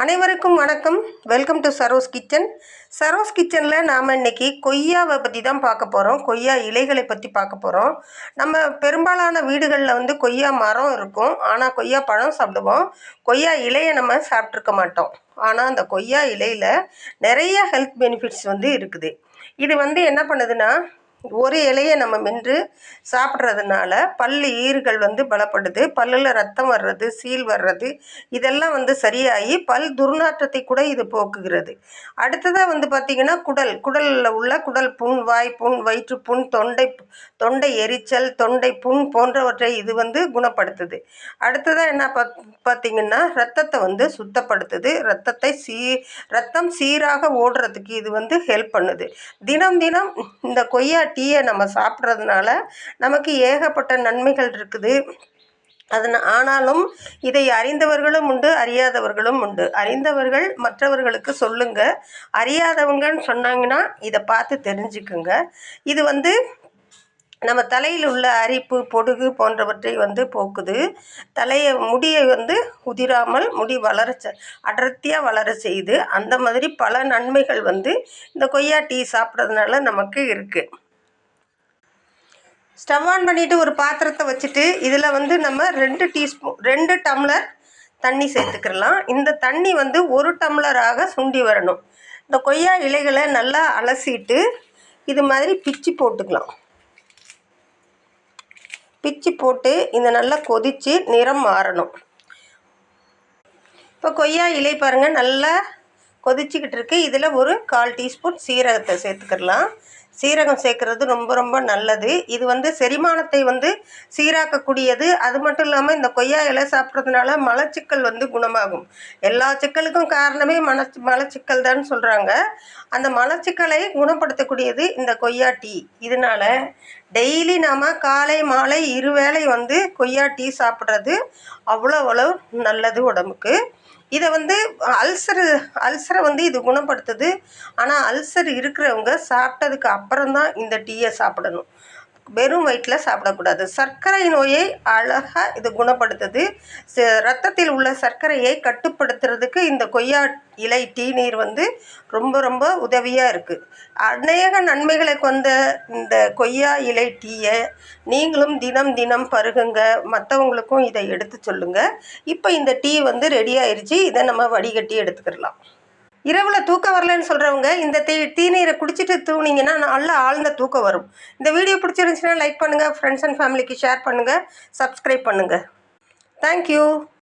அனைவருக்கும் வணக்கம். Welcome to Saro's kitchen. Saro's கிச்சனில் நாம் இன்றைக்கி கொய்யாவை பற்றி தான் பார்க்க போகிறோம். கொய்யா இலைகளை பற்றி பார்க்க போகிறோம். நம்ம பெரும்பாலான வீடுகளில் கொய்யா மரம் இருக்கும். ஆனால் கொய்யா பழம் சாப்பிடுவோம். கொய்யா இலையை நம்ம சாப்பிட்ருக்க மாட்டோம். ஆனால் அந்த கொய்யா இலையில் நிறைய ஹெல்த் பெனிஃபிட்ஸ் இருக்குது. இது என்ன பண்ணுதுன்னா, ஒரு இலையை நம்ம மென்று சாப்பிட்றதுனால ஈறுகள் பலப்படுது. பல்லில் ரத்தம் வர்றது, சீல் வர்றது இதெல்லாம் சரியாகி பல் துர்நாற்றத்தை கூட இது போக்குகிறது. அடுத்ததாக பார்த்திங்கன்னா, குடலில் உள்ள குடல் புண், வாய்ப்புண், வயிற்றுப்புண், தொண்டை எரிச்சல், தொண்டை புண் போன்றவற்றை இது குணப்படுத்துது. அடுத்ததாக என்ன பார்த்திங்கன்னா, ரத்தத்தை சுத்தப்படுத்துது. ரத்தம் சீராக ஓடுறதுக்கு இது ஹெல்ப் பண்ணுது. தினம் இந்த கொய்யா டீயை நம்ம சாப்பிட்றதுனால நமக்கு ஏகப்பட்ட நன்மைகள் இருக்குது. ஆனாலும் இதை அறிந்தவர்களும் உண்டு, அறியாதவர்களும் உண்டு. அறிந்தவர்கள் மற்றவர்களுக்கு சொல்லுங்கள். அறியாதவங்கன்னு சொன்னாங்கன்னா இதை பார்த்து தெரிஞ்சுக்குங்க. இது நம்ம தலையில் உள்ள அரிப்பு, பொடுகு போன்றவற்றை போக்குது. முடியை உதிராமல் முடி அடர்த்தியாக வளர செய்யுது. அந்த மாதிரி பல நன்மைகள் இந்த கொய்யா டீ சாப்பிட்றதுனால நமக்கு இருக்குது. ஸ்டவ் ஆன் பண்ணிவிட்டு ஒரு பாத்திரத்தை வச்சுட்டு இதில் நம்ம 2 டம்ளர் தண்ணி சேர்த்துக்கலாம். இந்த தண்ணி 1 டம்ளராக சுண்டி வரணும். இந்த கொய்யா இலைகளை நல்லா அலசிட்டு இது மாதிரி பிச்சு போட்டுக்கலாம். பிச்சு போட்டு இந்த நல்லா கொதித்து நிறம் மாறணும். இப்போ கொய்யா இலை பாருங்கள் நல்லா கொதிச்சுக்கிட்டு இருக்குது. இதில் ஒரு 1/4 டீஸ்பூன் சீரகத்தை சேர்த்துக்கலாம். சீரகம் சேர்க்குறது ரொம்ப ரொம்ப நல்லது. இது செரிமானத்தை சீராக்கக்கூடியது. அது மட்டும் இல்லாமல் இந்த கொய்யா இலை சாப்பிட்றதுனால மலச்சிக்கல் குணமாகும். எல்லா சிக்கலுக்கும் காரணமே மலச்சிக்கல் தான் சொல்கிறாங்க. அந்த மலச்சிக்கலை குணப்படுத்தக்கூடியது இந்த கொய்யா டீ. இதனால் டெய்லி நாம் காலை மாலை 2 வேளை கொய்யா டீ சாப்பிட்றது அவ்வளோ நல்லது உடம்புக்கு. இதை அல்சரை இது குணப்படுத்துது. ஆனால் அல்சர் இருக்கிறவங்க சாப்பிட்டதுக்கு அப்புறம்தான் இந்த டீயை சாப்பிடணும். வெறும் வயிற்றில் சாப்பிடக்கூடாது. சர்க்கரை நோயை அழகாக இது குணப்படுத்துது. ரத்தத்தில் உள்ள சர்க்கரையை கட்டுப்படுத்துறதுக்கு இந்த கொய்யா இலை டீ நீர் ரொம்ப ரொம்ப உதவியாக இருக்குது. அநேக நன்மைகளை கொண்ட இந்த கொய்யா இலை டீயை நீங்களும் தினம் பருகுங்க. மற்றவங்களுக்கும் இதை எடுத்து சொல்லுங்கள். இப்போ இந்த டீ ரெடி ஆயிடுச்சு. இதை நம்ம வடிகட்டி எடுத்துக்கிடலாம். இரவில் தூக்கம் வரலன்னு சொல்கிறவங்க இந்த டீ நீரை குடிச்சிட்டு தூங்கினீங்கன்னா நல்லா ஆழ்ந்த தூக்கம் வரும். இந்த வீடியோ பிடிச்சிருந்துச்சுன்னா லைக் பண்ணுங்கள், ஃப்ரெண்ட்ஸ் அண்ட் ஃபேமிலிக்கு ஷேர் பண்ணுங்கள், சப்ஸ்கிரைப் பண்ணுங்கள். தேங்க்யூ.